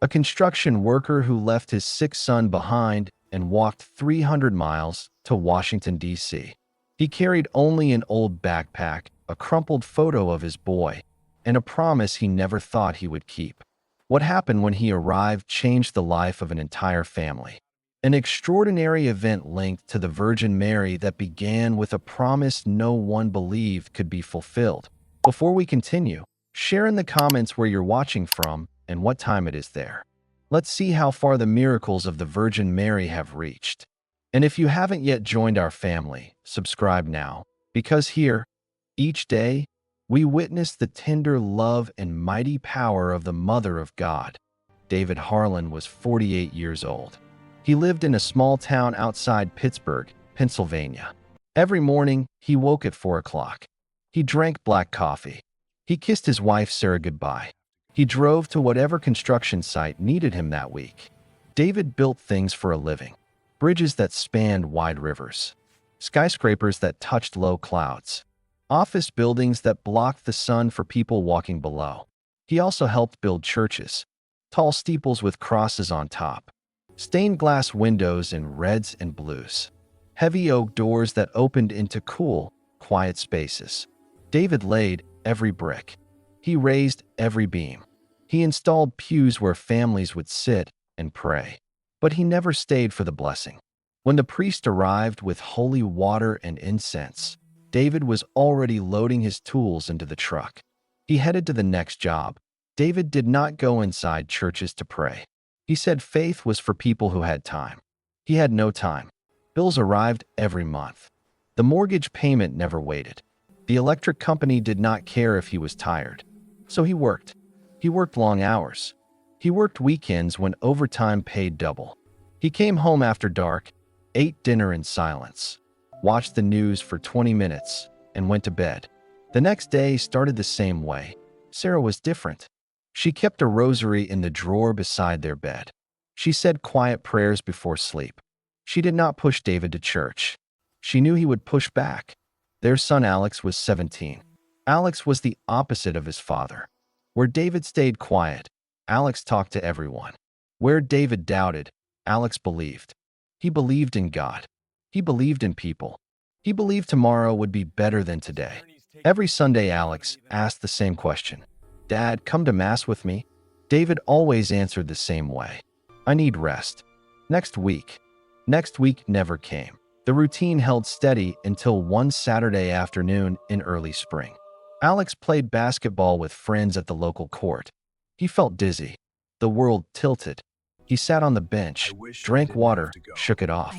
a construction worker who left his sick son behind and walked 300 miles to Washington, D.C. He carried only an old backpack, a crumpled photo of his boy, and a promise he never thought he would keep. What happened when he arrived changed the life of an entire family. An extraordinary event linked to the Virgin Mary that began with a promise no one believed could be fulfilled. Before we continue, share in the comments where you're watching from and what time it is there. Let's see how far the miracles of the Virgin Mary have reached. And if you haven't yet joined our family, subscribe now, because here, each day, we witness the tender love and mighty power of the Mother of God. David Harlan was 48 years old. He lived in a small town outside Pittsburgh, Pennsylvania. Every morning, he woke at 4 o'clock. He drank black coffee. He kissed his wife Sarah goodbye. He drove to whatever construction site needed him that week. David built things for a living. Bridges that spanned wide rivers. Skyscrapers that touched low clouds. Office buildings that blocked the sun for people walking below. He also helped build churches. Tall steeples with crosses on top. Stained glass windows in reds and blues. Heavy oak doors that opened into cool, quiet spaces. David laid every brick. He raised every beam. He installed pews where families would sit and pray. But he never stayed for the blessing. When the priest arrived with holy water and incense, David was already loading his tools into the truck. He headed to the next job. David did not go inside churches to pray. He said faith was for people who had time. He had no time. Bills arrived every month. The mortgage payment never waited. The electric company did not care if he was tired. So he worked. He worked long hours. He worked weekends when overtime paid double. He came home after dark, ate dinner in silence, watched the news for 20 minutes, and went to bed. The next day started the same way. Sarah was different. She kept a rosary in the drawer beside their bed. She said quiet prayers before sleep. She did not push David to church. She knew he would push back. Their son Alex was 17. Alex was the opposite of his father. Where David stayed quiet, Alex talked to everyone. Where David doubted, Alex believed. He believed in God. He believed in people. He believed tomorrow would be better than today. Every Sunday, Alex asked the same question. Dad, come to Mass with me? David always answered the same way. I need rest. Next week. Next week never came. The routine held steady until one Saturday afternoon in early spring. Alex played basketball with friends at the local court. He felt dizzy. The world tilted. He sat on the bench, drank water, shook it off.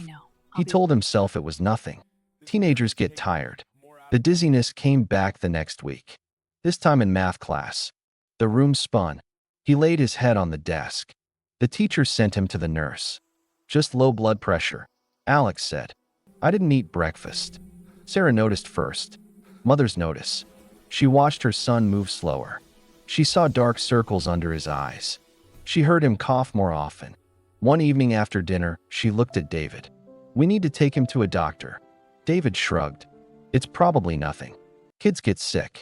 He told himself it was nothing. Teenagers get tired. The dizziness came back the next week. This time in math class. The room spun. He laid his head on the desk. The teacher sent him to the nurse. Just low blood pressure, Alex said. I didn't eat breakfast. Sarah noticed first. Mothers notice. She watched her son move slower. She saw dark circles under his eyes. She heard him cough more often. One evening after dinner, she looked at David. We need to take him to a doctor. David shrugged. It's probably nothing. Kids get sick.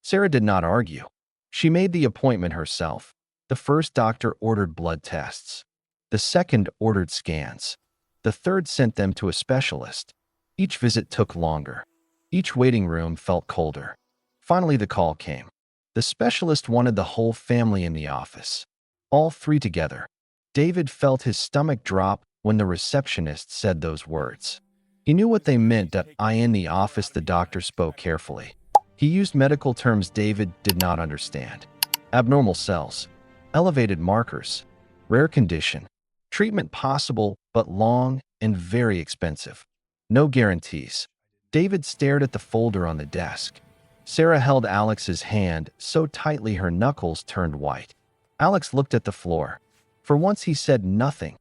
Sarah did not argue. She made the appointment herself. The first doctor ordered blood tests. The second ordered scans. The third sent them to a specialist. Each visit took longer. Each waiting room felt colder. Finally, the call came. The specialist wanted the whole family in the office. All three together. David felt his stomach drop when the receptionist said those words. He knew what they meant that I in the office. The doctor spoke carefully. He used medical terms David did not understand. Abnormal cells. Elevated markers. Rare condition. Treatment possible, but long and very expensive. No guarantees. David stared at the folder on the desk. Sarah held Alex's hand so tightly her knuckles turned white. Alex looked at the floor. For once he said nothing.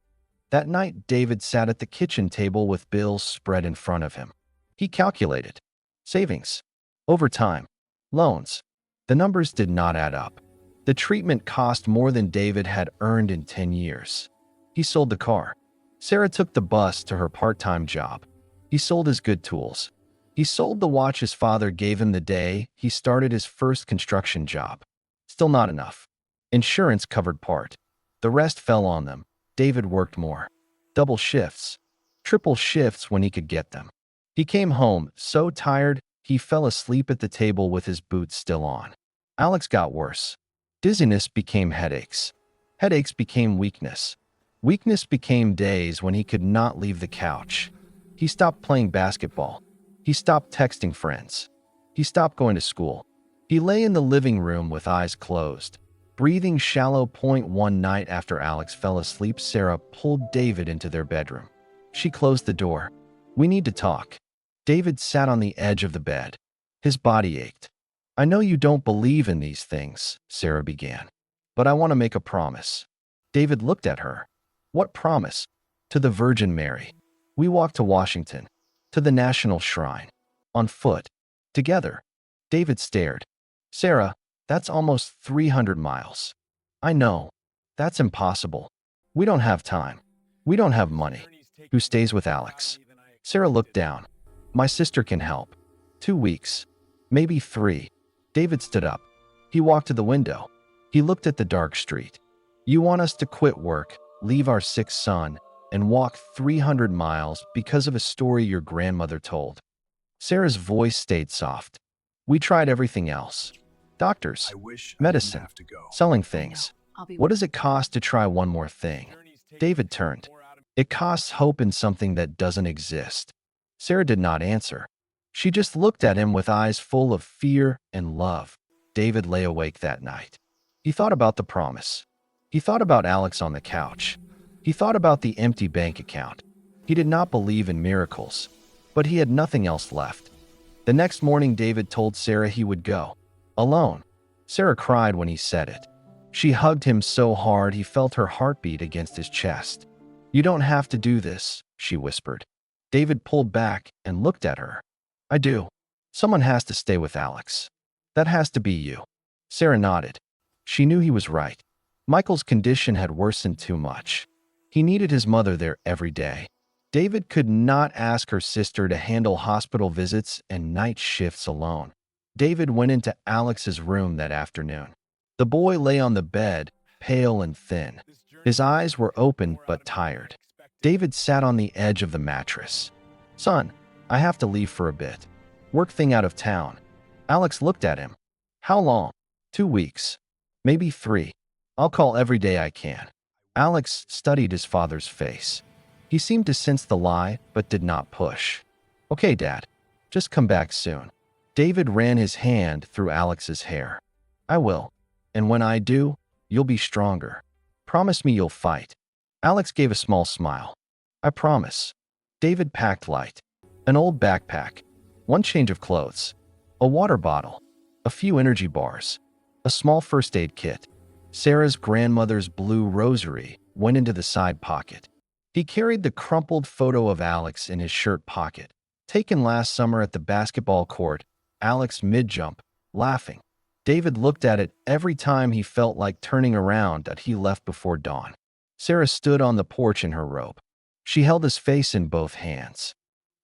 That night, David sat at the kitchen table with bills spread in front of him. He calculated. Savings. Overtime. Loans. The numbers did not add up. The treatment cost more than David had earned in 10 years. He sold the car. Sarah took the bus to her part-time job. He sold his good tools. He sold the watch his father gave him the day he started his first construction job. Still not enough. Insurance covered part. The rest fell on them. David worked more. Double shifts. Triple shifts when he could get them. He came home so tired, he fell asleep at the table with his boots still on. Alex got worse. Dizziness became headaches. Headaches became weakness. Weakness became days when he could not leave the couch. He stopped playing basketball. He stopped texting friends. He stopped going to school. He lay in the living room with eyes closed, breathing shallow. One night after Alex fell asleep, Sarah pulled David into their bedroom. She closed the door. "We need to talk." David sat on the edge of the bed. His body ached. "I know you don't believe in these things," Sarah began, "but I want to make a promise." David looked at her. "What promise?" "To the Virgin Mary. We walked to Washington, to the National Shrine, on foot, together." David stared. "Sarah, that's almost 300 miles. I know. That's impossible. We don't have time. We don't have money. Who stays with Alex?" Sarah looked down. "My sister can help. 2 weeks. Maybe 3. David stood up. He walked to the window. He looked at the dark street. "You want us to quit work, leave our sick son, and walk 300 miles because of a story your grandmother told?" Sarah's voice stayed soft. "We tried everything else. Doctors, medicine, selling things. What does it cost to try one more thing?" David turned. "It costs hope in something that doesn't exist." Sarah did not answer. She just looked at him with eyes full of fear and love. David lay awake that night. He thought about the promise. He thought about Alex on the couch. He thought about the empty bank account. He did not believe in miracles, but he had nothing else left. The next morning, David told Sarah he would go. Alone. Sarah cried when he said it. She hugged him so hard he felt her heartbeat against his chest. "You don't have to do this," she whispered. David pulled back and looked at her. "I do. Someone has to stay with Alex. That has to be you." Sarah nodded. She knew he was right. Michael's condition had worsened too much. He needed his mother there every day. David could not ask her sister to handle hospital visits and night shifts alone. David went into Alex's room that afternoon. The boy lay on the bed, pale and thin. His eyes were open but tired. David sat on the edge of the mattress. "Son, I have to leave for a bit. Work thing out of town." Alex looked at him. "How long?" 2 weeks. Maybe 3. I'll call every day I can." Alex studied his father's face. He seemed to sense the lie, but did not push. "Okay, Dad. Just come back soon." David ran his hand through Alex's hair. "I will. And when I do, you'll be stronger. Promise me you'll fight." Alex gave a small smile. "I promise." David packed light. An old backpack. 1 change of clothes. A water bottle. A few energy bars. A small first aid kit. Sarah's grandmother's blue rosary went into the side pocket. He carried the crumpled photo of Alex in his shirt pocket, taken last summer at the basketball court. Alex mid-jump, laughing. David looked at it every time he felt like turning around that he left before dawn. Sarah stood on the porch in her robe. She held his face in both hands.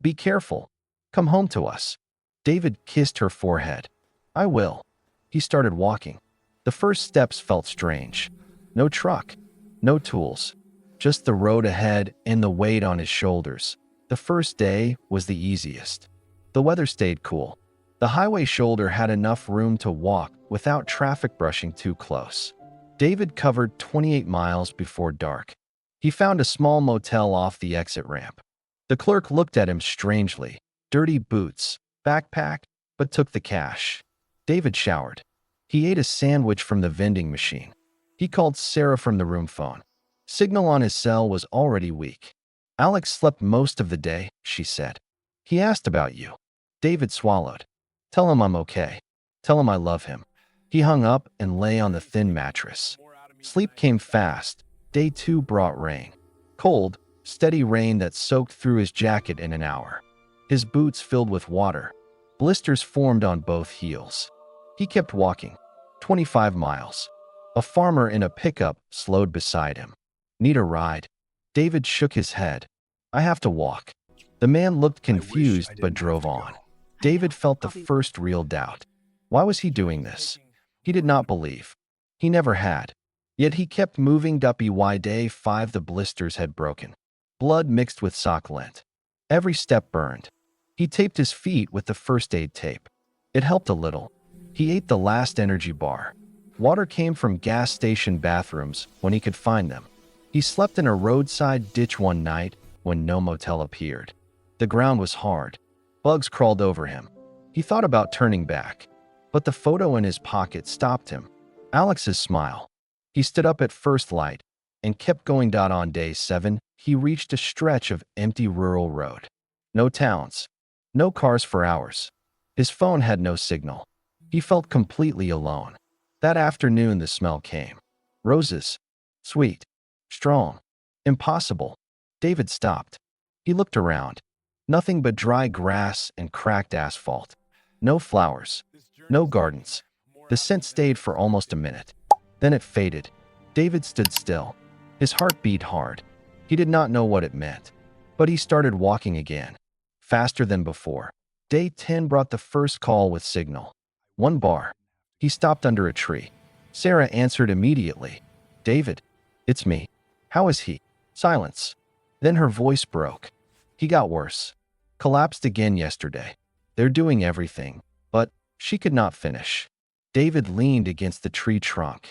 "Be careful. Come home to us." David kissed her forehead. "I will." He started walking. The first steps felt strange. No truck, no tools, just the road ahead and the weight on his shoulders. The first day was the easiest. The weather stayed cool. The highway shoulder had enough room to walk without traffic brushing too close. David covered 28 miles before dark. He found a small motel off the exit ramp. The clerk looked at him strangely. Dirty boots, backpack, but took the cash. David showered. He ate a sandwich from the vending machine. He called Sarah from the room phone. Signal on his cell was already weak. "Alex slept most of the day," she said. "He asked about you." David swallowed. "Tell him I'm okay. Tell him I love him." He hung up and lay on the thin mattress. Sleep came fast. Day 2 brought rain. Cold, steady rain that soaked through his jacket in an hour. His boots filled with water. Blisters formed on both heels. He kept walking. 25 miles. A farmer in a pickup slowed beside him. "Need a ride?" David shook his head. "I have to walk." The man looked confused but drove on. David felt the first real doubt. Why was he doing this? He did not believe. He never had. Yet he kept moving. By day 5, the blisters had broken. Blood mixed with sock lint. Every step burned. He taped his feet with the first aid tape. It helped a little. He ate the last energy bar. Water came from gas station bathrooms when he could find them. He slept in a roadside ditch one night when no motel appeared. The ground was hard. Bugs crawled over him. He thought about turning back, but the photo in his pocket stopped him. Alex's smile. He stood up at first light and kept going. On day 7, he reached a stretch of empty rural road. No towns, no cars for hours. His phone had no signal. He felt completely alone. That afternoon the smell came. Roses. Sweet. Strong. Impossible. David stopped. He looked around. Nothing but dry grass and cracked asphalt. No flowers. No gardens. The scent stayed for almost a minute. Then it faded. David stood still. His heart beat hard. He did not know what it meant. But he started walking again. Faster than before. Day 10 brought the first call with signal. 1 bar. He stopped under a tree. Sarah answered immediately. David, it's me. How is he? Silence. Then her voice broke. He got worse. Collapsed again yesterday. They're doing everything, but she could not finish. David leaned against the tree trunk.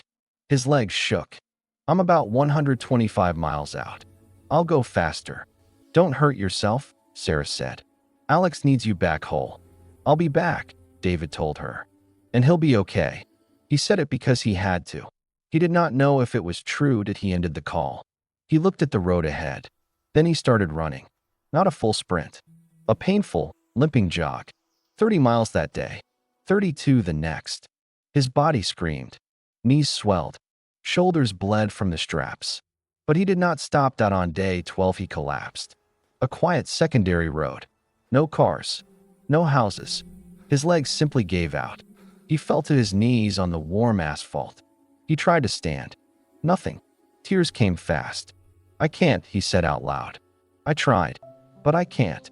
His legs shook. I'm about 125 miles out. I'll go faster. Don't hurt yourself, Sarah said. Alex needs you back whole. I'll be back, David told her. And he'll be okay. He said it because he had to. He did not know if it was true that he ended the call. He looked at the road ahead. Then he started running. Not a full sprint. A painful, limping jog. 30 miles that day. 32 the next. His body screamed. Knees swelled. Shoulders bled from the straps. But he did not stop. On day 12 he collapsed. A quiet secondary road. No cars. No houses. His legs simply gave out. He fell to his knees on the warm asphalt. He tried to stand. Nothing. Tears came fast. I can't, he said out loud. I tried, but I can't.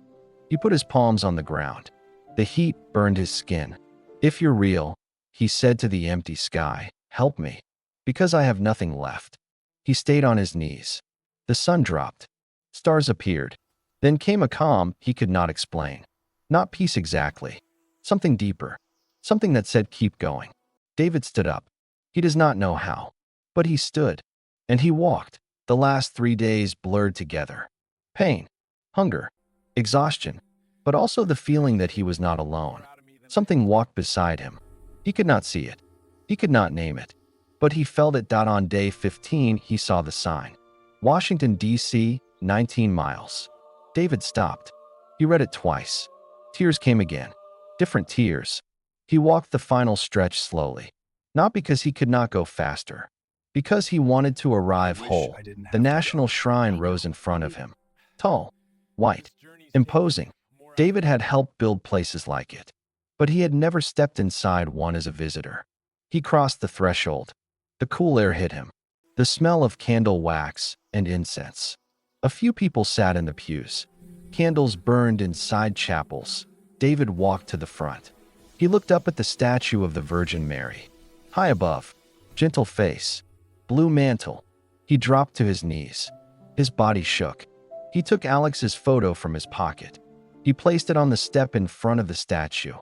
He put his palms on the ground. The heat burned his skin. If you're real, he said to the empty sky, help me, because I have nothing left. He stayed on his knees. The sun dropped. Stars appeared. Then came a calm he could not explain. Not peace exactly. Something deeper. Something that said keep going. David stood up. He does not know how. But he stood. And he walked. The last 3 days blurred together. Pain. Hunger. Exhaustion. But also the feeling that he was not alone. Something walked beside him. He could not see it. He could not name it. But he felt it. On day 15 he saw the sign. Washington, D.C., 19 miles. David stopped. He read it twice. Tears came again. Different tears. He walked the final stretch slowly. Not because he could not go faster. Because he wanted to arrive whole. The national shrine rose in front of him. Tall. White. Imposing. David had helped build places like it. But he had never stepped inside one as a visitor. He crossed the threshold. The cool air hit him. The smell of candle wax and incense. A few people sat in the pews. Candles burned in side chapels. David walked to the front. He looked up at the statue of the Virgin Mary. High above. Gentle face. Blue mantle. He dropped to his knees. His body shook. He took Alex's photo from his pocket. He placed it on the step in front of the statue.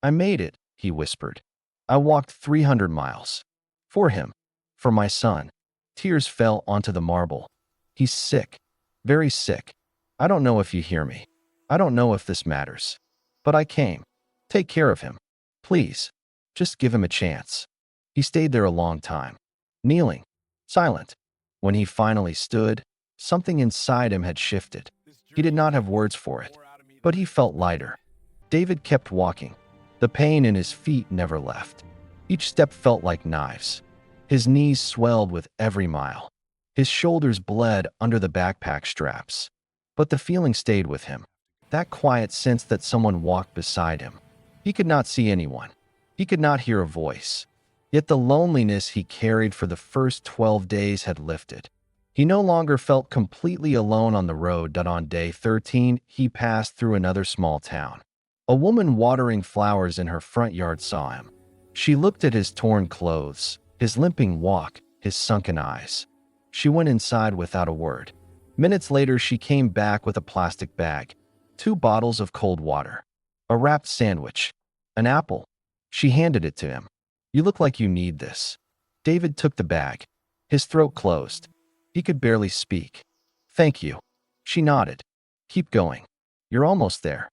I made it, he whispered. I walked 300 miles. For him. For my son. Tears fell onto the marble. He's sick. Very sick. I don't know if you hear me. I don't know if this matters. But I came. Take care of him. Please. Just give him a chance. He stayed there a long time. Kneeling. Silent. When he finally stood, something inside him had shifted. He did not have words for it. But he felt lighter. David kept walking. The pain in his feet never left. Each step felt like knives. His knees swelled with every mile. His shoulders bled under the backpack straps. But the feeling stayed with him. That quiet sense that someone walked beside him. He could not see anyone. He could not hear a voice. Yet the loneliness he carried for the first 12 days had lifted. He no longer felt completely alone on the road. On day 13, he passed through another small town. A woman watering flowers in her front yard saw him. She looked at his torn clothes, his limping walk, his sunken eyes. She went inside without a word. Minutes later, she came back with a plastic bag, 2 bottles of cold water, a wrapped sandwich, an apple. She handed it to him. "You look like you need this." David took the bag. His throat closed. He could barely speak. "Thank you." She nodded. "Keep going. You're almost there."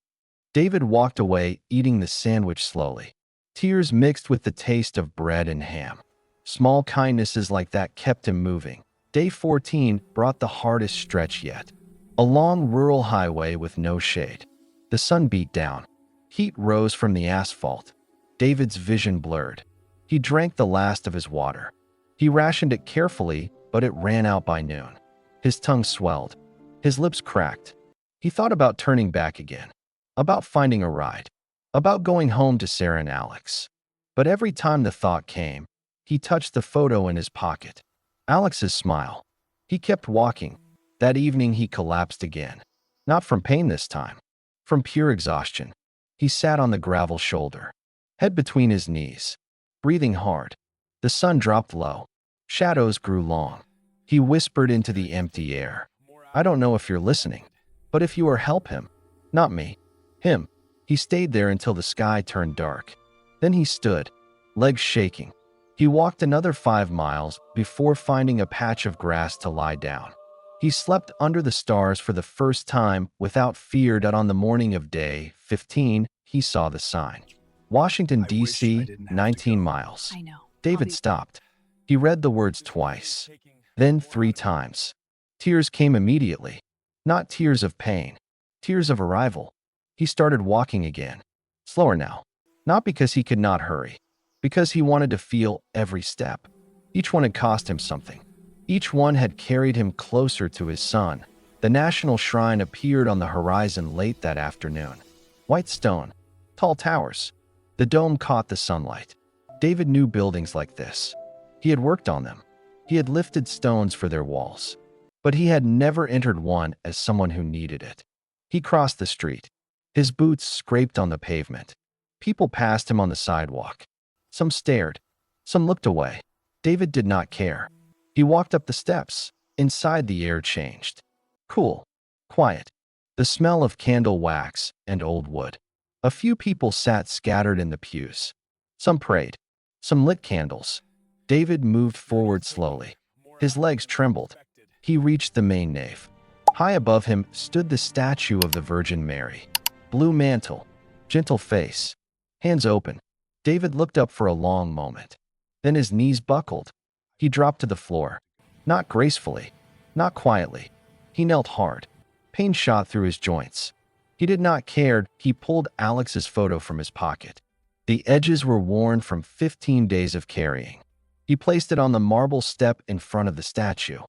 David walked away, eating the sandwich slowly. Tears mixed with the taste of bread and ham. Small kindnesses like that kept him moving. Day 14 brought the hardest stretch yet. A long rural highway with no shade. The sun beat down. Heat rose from the asphalt. David's vision blurred. He drank the last of his water. He rationed it carefully, but it ran out by noon. His tongue swelled. His lips cracked. He thought about turning back again, about finding a ride, about going home to Sarah and Alex. But every time the thought came, he touched the photo in his pocket. Alex's smile. He kept walking. That evening he collapsed again. Not from pain this time. From pure exhaustion. He sat on the gravel shoulder, head between his knees, breathing hard. The sun dropped low. Shadows grew long. He whispered into the empty air. "I don't know if you're listening, but if you are, help him. Not me. Him." He stayed there until the sky turned dark. Then he stood, legs shaking. He walked another 5 miles before finding a patch of grass to lie down. He slept under the stars for the first time without fear that on the morning of day 15, he saw the sign. Washington, D.C., 19 miles. David stopped. He read the words twice, then 3 times. Tears came immediately. Not tears of pain, tears of arrival. He started walking again, slower now. Not because he could not hurry, because he wanted to feel every step. Each one had cost him something. Each one had carried him closer to his son. The National Shrine appeared on the horizon late that afternoon. White stone, tall towers. The dome caught the sunlight. David knew buildings like this. He had worked on them. He had lifted stones for their walls. But he had never entered one as someone who needed it. He crossed the street. His boots scraped on the pavement. People passed him on the sidewalk. Some stared. Some looked away. David did not care. He walked up the steps. Inside, the air changed. Cool. Quiet. The smell of candle wax and old wood. A few people sat scattered in the pews. Some prayed. Some lit candles. David moved forward slowly. His legs trembled. He reached the main nave. High above him stood the statue of the Virgin Mary. Blue mantle. Gentle face. Hands open. David looked up for a long moment. Then his knees buckled. He dropped to the floor. Not gracefully. Not quietly. He knelt hard. Pain shot through his joints. He did not care. He pulled Alex's photo from his pocket. The edges were worn from 15 days of carrying. He placed it on the marble step in front of the statue.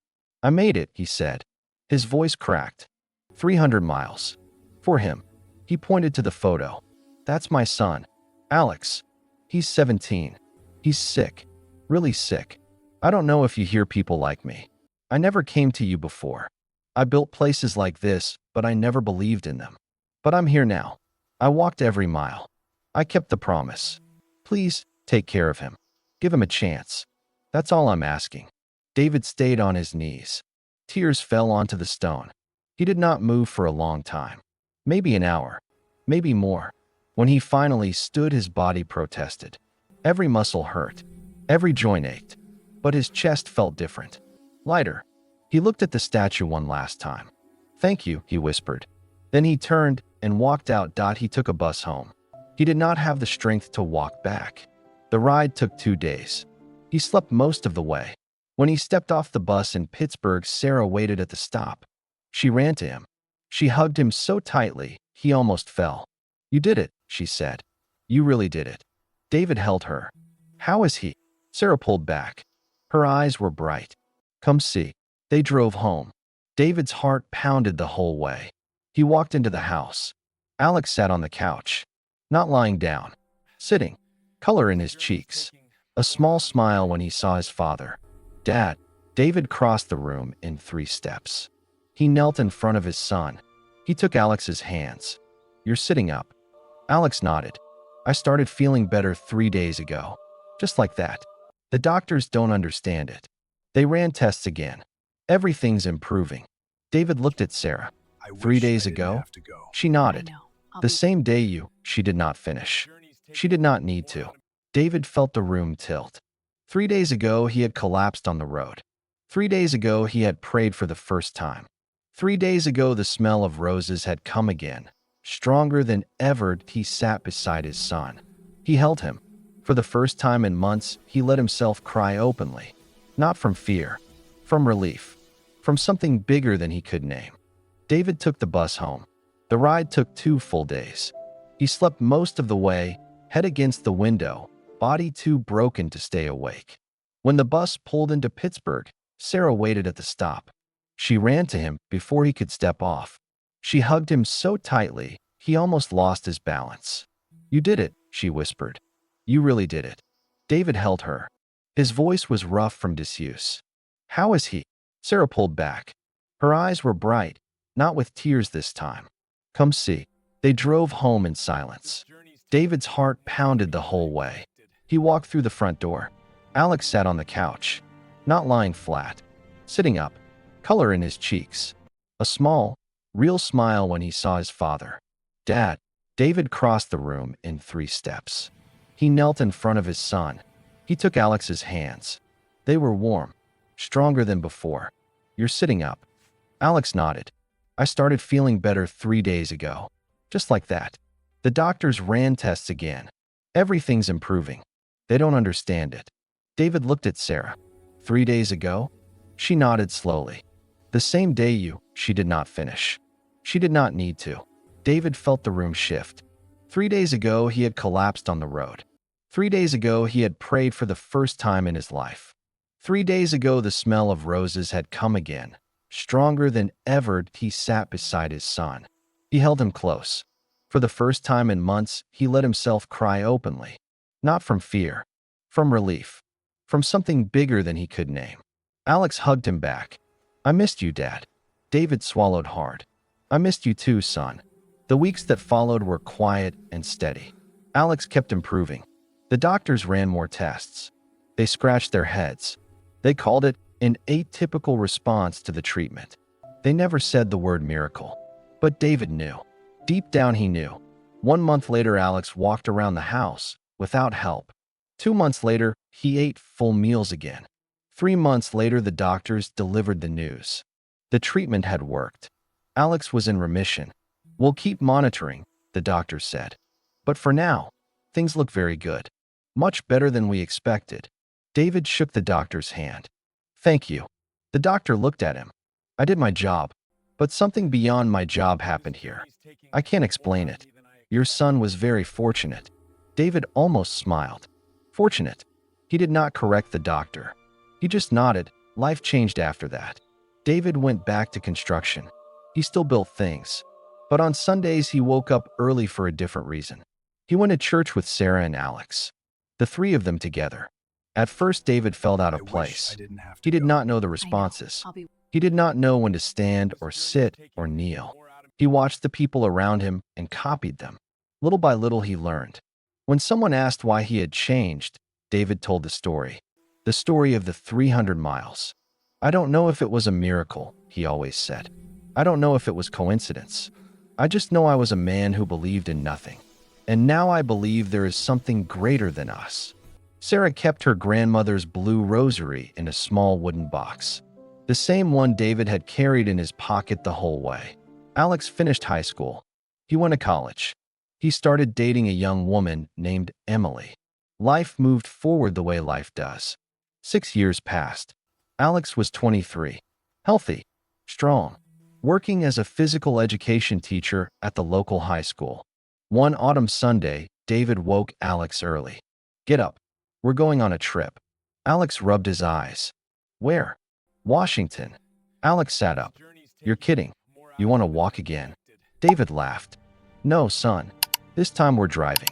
"I made it," he said. His voice cracked. 300 miles. For him. He pointed to the photo. "That's my son, Alex. He's 17. He's sick. Really sick. I don't know if you hear people like me. I never came to you before. I built places like this, but I never believed in them. But I'm here now. I walked every mile. I kept the promise. Please, take care of him. Give him a chance. That's all I'm asking." David stayed on his knees. Tears fell onto the stone. He did not move for a long time. Maybe an hour. Maybe more. When he finally stood, his body protested. Every muscle hurt. Every joint ached. But his chest felt different. Lighter. He looked at the statue one last time. "Thank you," he whispered. Then he turned and walked out. He took a bus home. He did not have the strength to walk back. The ride took 2 days. He slept most of the way. When he stepped off the bus in Pittsburgh, Sarah waited at the stop. She ran to him. She hugged him so tightly, he almost fell. "You did it," she said. "You really did it." David held her. "How is he?" Sarah pulled back. Her eyes were bright. "Come see." They drove home. David's heart pounded the whole way. He walked into the house. Alex sat on the couch. Not lying down. Sitting. Color in his cheeks. A small smile when he saw his father. "Dad." David crossed the room in 3 steps. He knelt in front of his son. He took Alex's hands. "You're sitting up." Alex nodded. "I started feeling better 3 days ago. Just like that. The doctors don't understand it. They ran tests again. Everything's improving. David looked at Sarah. I 3 days wish I didn't ago? have to go. She I nodded. know. I'll The be same day she did not finish. She did not need to. David felt the room tilt. 3 days ago, he had collapsed on the road. 3 days ago, he had prayed for the first time. 3 days ago, the smell of roses had come again. Stronger than ever, he sat beside his son. He held him. For the first time in months, he let himself cry openly. Not from fear, from relief, from something bigger than he could name. David took the bus home. The ride took 2 full days. He slept most of the way, head against the window, body too broken to stay awake. When the bus pulled into Pittsburgh, Sarah waited at the stop. She ran to him before he could step off. She hugged him so tightly, he almost lost his balance. "You did it," she whispered. "You really did it." David held her. His voice was rough from disuse. "How is he?" Sarah pulled back. Her eyes were bright, not with tears this time. "Come see." They drove home in silence. David's heart pounded the whole way. He walked through the front door. Alex sat on the couch, not lying flat, sitting up, color in his cheeks. A small, real smile when he saw his father. "Dad." David crossed the room in 3 steps. He knelt in front of his son. He took Alex's hands. They were warm, stronger than before. "You're sitting up." Alex nodded. "I started feeling better 3 days ago." Just like that. The doctors ran tests again. Everything's improving. They don't understand it. David looked at Sarah. 3 days ago? She nodded slowly. The same day she did not finish. She did not need to. David felt the room shift. 3 days ago, he had collapsed on the road. 3 days ago, he had prayed for the first time in his life. 3 days ago, the smell of roses had come again. Stronger than ever, he sat beside his son. He held him close. For the first time in months, he let himself cry openly. Not from fear, from relief, from something bigger than he could name. Alex hugged him back. "I missed you, Dad." David swallowed hard. "I missed you too, son." The weeks that followed were quiet and steady. Alex kept improving. The doctors ran more tests. They scratched their heads. They called it an atypical response to the treatment. They never said the word miracle. But David knew. Deep down he knew. 1 month later, Alex walked around the house without help. 2 months later, he ate full meals again. 3 months later, the doctors delivered the news. The treatment had worked. Alex was in remission. "We'll keep monitoring," the doctor said. "But for now, things look very good. Much better than we expected." David shook the doctor's hand. "Thank you." The doctor looked at him. "I did my job, but something beyond my job happened here. I can't explain it. Your son was very fortunate." David almost smiled. Fortunate. He did not correct the doctor. He just nodded. Life changed after that. David went back to construction. He still built things. But on Sundays, he woke up early for a different reason. He went to church with Sarah and Alex. The three of them together. At first, David felt out I of wish place. I didn't have to He did go. not know the I know. responses. I'll be He did not know when to stand or sit or kneel. He watched the people around him and copied them. Little by little, he learned. When someone asked why he had changed, David told the story. The story of the 300 miles. "I don't know if it was a miracle," he always said. "I don't know if it was coincidence. I just know I was a man who believed in nothing. And now I believe there is something greater than us." Sarah kept her grandmother's blue rosary in a small wooden box. The same one David had carried in his pocket the whole way. Alex finished high school. He went to college. He started dating a young woman named Emily. Life moved forward the way life does. 6 years passed. Alex was 23, healthy, strong, working as a physical education teacher at the local high school. One autumn Sunday, David woke Alex early. "Get up. We're going on a trip." Alex rubbed his eyes. "Where?" "Washington." Alex sat up. "You're kidding. You want to walk again?" David laughed. "No, son. This time we're driving."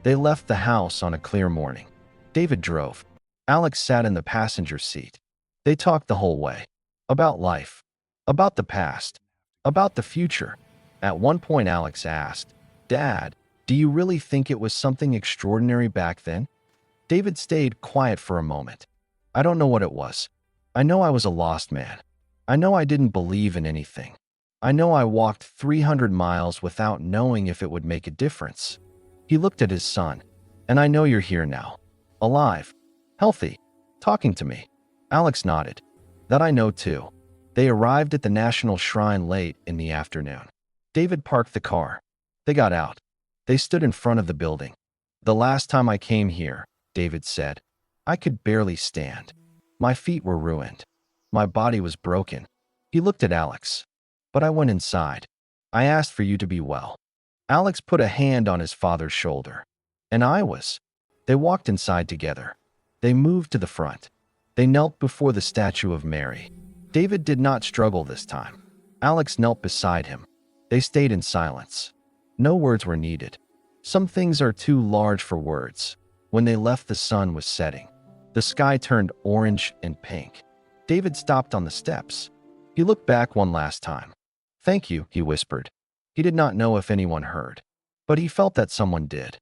They left the house on a clear morning. David drove. Alex sat in the passenger seat. They talked the whole way. About life. About the past. About the future. At one point, Alex asked, "Dad, do you really think it was something extraordinary back then?" David stayed quiet for a moment. "I don't know what it was. I know I was a lost man. I know I didn't believe in anything. I know I walked 300 miles without knowing if it would make a difference." He looked at his son. "And I know you're here now. Alive. Healthy. Talking to me." Alex nodded. "That I know too." They arrived at the National Shrine late in the afternoon. David parked the car. They got out. They stood in front of the building. "The last time I came here," David said, "I could barely stand. My feet were ruined. My body was broken." He looked at Alex. "But I went inside. I asked for you to be well." Alex put a hand on his father's shoulder. "And I was." They walked inside together. They moved to the front. They knelt before the statue of Mary. David did not struggle this time. Alex knelt beside him. They stayed in silence. No words were needed. Some things are too large for words. When they left, the sun was setting. The sky turned orange and pink. David stopped on the steps. He looked back one last time. "Thank you," he whispered. He did not know if anyone heard, but he felt that someone did.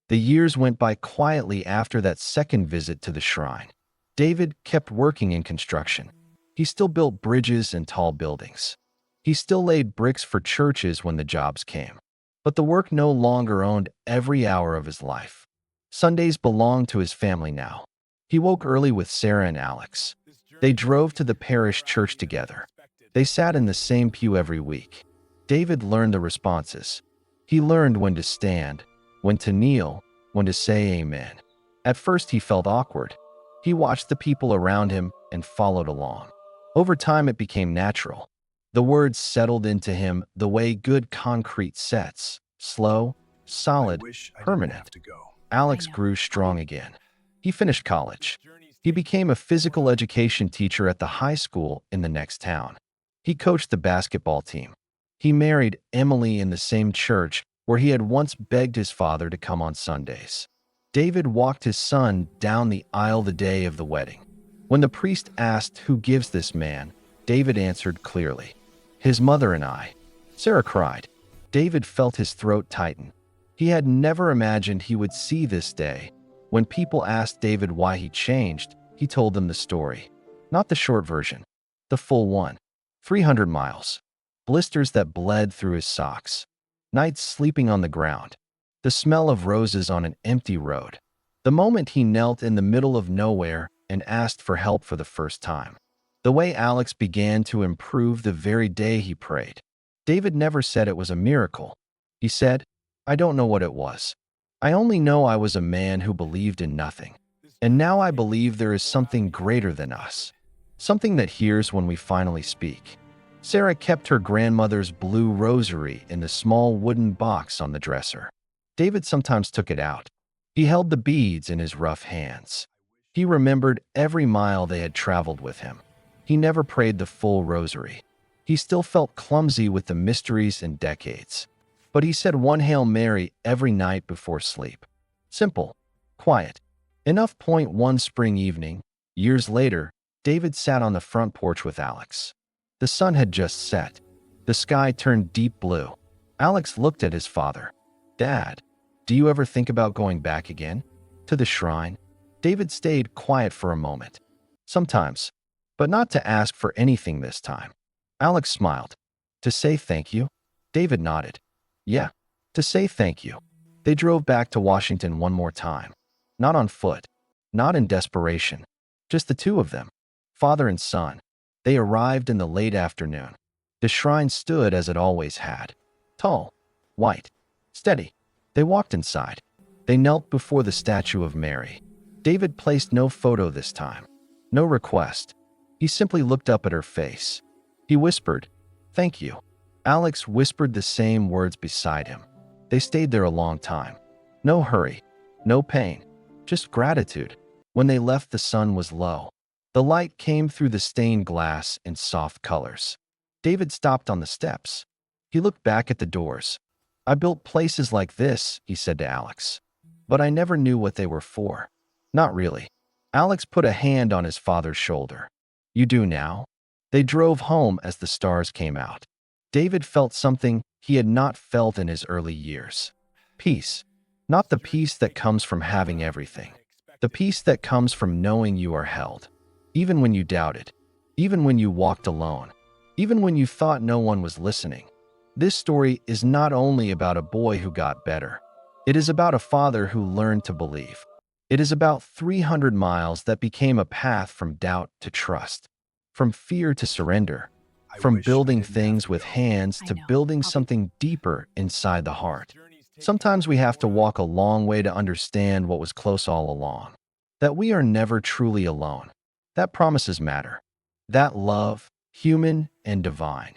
The years went by quietly after that second visit to the shrine. David kept working in construction. He still built bridges and tall buildings. He still laid bricks for churches when the jobs came. But the work no longer owned every hour of his life. Sundays belonged to his family now. He woke early with Sarah and Alex. They drove to the parish church together. They sat in the same pew every week. David learned the responses. He learned when to stand, when to kneel, when to say amen. At first he felt awkward. He watched the people around him and followed along. Over time it became natural. The words settled into him the way good concrete sets, slow, solid, permanent. Alex grew strong again. He finished college. He became a physical education teacher at the high school in the next town. He coached the basketball team. He married Emily in the same church where he had once begged his father to come on Sundays. David walked his son down the aisle the day of the wedding. When the priest asked, "Who gives this man?" David answered clearly, "His mother and I." Sarah cried. David felt his throat tighten. He had never imagined he would see this day. When people asked David why he changed, he told them the story. Not the short version, the full one. 300 miles. Blisters that bled through his socks. Nights sleeping on the ground. The smell of roses on an empty road. The moment he knelt in the middle of nowhere and asked for help for the first time. The way Alex began to improve the very day he prayed. David never said it was a miracle. He said, "I don't know what it was. I only know I was a man who believed in nothing. And now I believe there is something greater than us. Something that hears when we finally speak." Sarah kept her grandmother's blue rosary in the small wooden box on the dresser. David sometimes took it out. He held the beads in his rough hands. He remembered every mile they had traveled with him. He never prayed the full rosary. He still felt clumsy with the mysteries and decades. But he said one Hail Mary every night before sleep. Simple, quiet, enough. One spring evening, years later, David sat on the front porch with Alex. The sun had just set. The sky turned deep blue. Alex looked at his father. "Dad, do you ever think about going back again? To the shrine?" David stayed quiet for a moment. "Sometimes, but not to ask for anything this time." Alex smiled. "To say thank you?" David nodded. "Yeah, to say thank you." They drove back to Washington one more time. Not on foot, not in desperation, just the two of them, father and son. They arrived in the late afternoon. The shrine stood as it always had. Tall, white, steady. They walked inside. They knelt before the statue of Mary. David placed no photo this time, no request. He simply looked up at her face. He whispered, "Thank you." Alex whispered the same words beside him. They stayed there a long time. No hurry, no pain, just gratitude. When they left, the sun was low. The light came through the stained glass in soft colors. David stopped on the steps. He looked back at the doors. "I built places like this," he said to Alex. "But I never knew what they were for." "Not really." Alex put a hand on his father's shoulder. "You do now?" They drove home as the stars came out. David felt something he had not felt in his early years. Peace. Not the peace that comes from having everything. The peace that comes from knowing you are held. Even when you doubted. even when you walked alone, even when you thought no one was listening. This story is not only about a boy who got better. It is about a father who learned to believe. It is about 300 miles that became a path from doubt to trust, from fear to surrender, I from wish I building didn't have things to with go. hands I to know. building I'll be something deeper inside the heart. Journey's taking Sometimes me we where have you to wanna walk a long way to understand what was close all along. That we are never truly alone. That promises matter. That love, human and divine,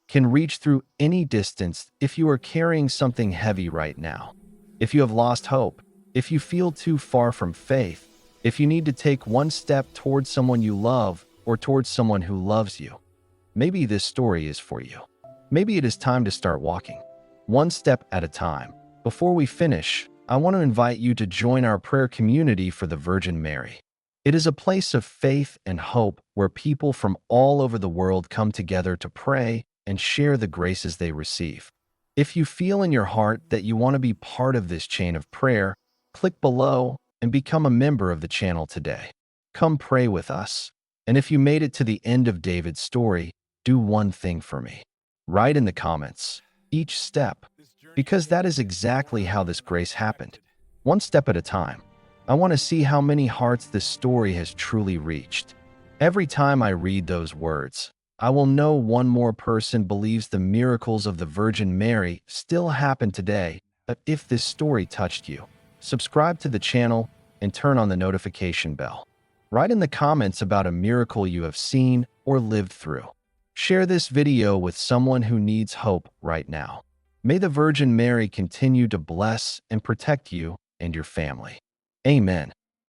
can reach through any distance. If you are carrying something heavy right now, if you have lost hope, if you feel too far from faith, if you need to take one step towards someone you love or towards someone who loves you, maybe this story is for you. Maybe it is time to start walking, one step at a time. Before we finish, I want to invite you to join our prayer community for the Virgin Mary. It is a place of faith and hope where people from all over the world come together to pray and share the graces they receive. If you feel in your heart that you want to be part of this chain of prayer, click below and become a member of the channel today. Come pray with us. And if you made it to the end of David's story, do one thing for me. Write in the comments each step, This journey's because that taking is me exactly how farther this than I grace happened, expected. one step at a time. I want to see how many hearts this story has truly reached. Every time I read those words, I will know one more person believes the miracles of the Virgin Mary still happen today. But if this story touched you, subscribe to the channel and turn on the notification bell. Write in the comments about a miracle you have seen or lived through. Share this video with someone who needs hope right now. May the Virgin Mary continue to bless and protect you and your family. Amen.